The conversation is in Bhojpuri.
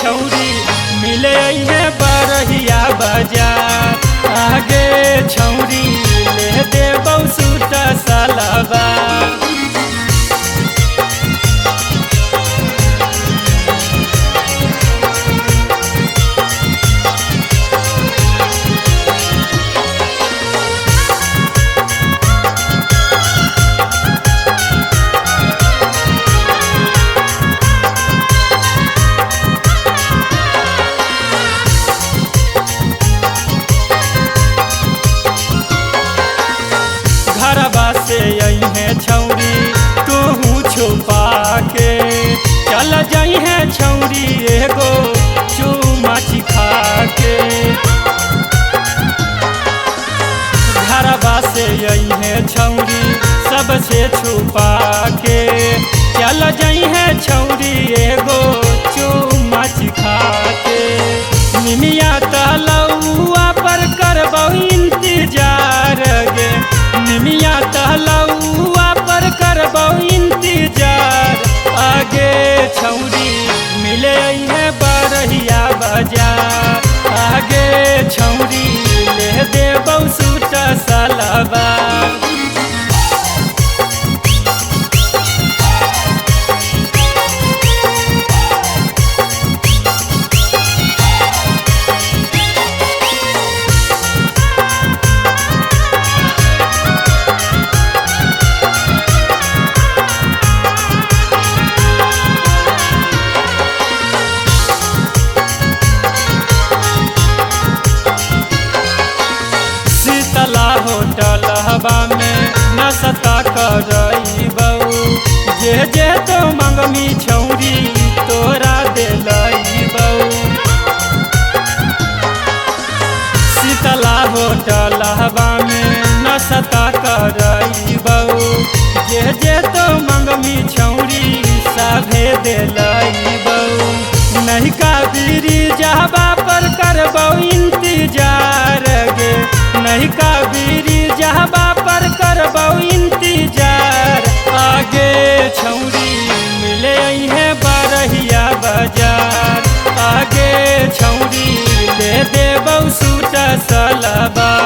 छौरी मिले है बरहिया बाजार। आगे छौरी ले देबौ सूट सलवार। घरबा से अइहे छौरी तोहू छुपा के, चल जइहे छौरी एगो चूमा चिखा के। घरबा से अइहे छौरी सबसे छुपा के, चल जइहे छौरी एगो चूमा चिखा के। निमिया तलौआ पर करबौ इंतजार गे, निमिया तलौआ पर करबौ इंतजार। आगे छौरी मिले है बरहिया बाजार। आगे छौरी ले देबौ सूट सलवार। होटल हवा में नशता करबौ, जे जे तो मंगमी छौरी तोरा दिलबौ। शीतला होटल हवा में नशता करबौ, जे जे तो मंगमी छौरी सभे दिलबौ। नहीं का बीरी जहबा पर करबौ इंतजार गे, नहीं का बीरी जहबा पर करबौ इंतजार। आगे छौरी मिले है बरहिया बाजार। आगे छौरी ले देबौ सूट सलवार।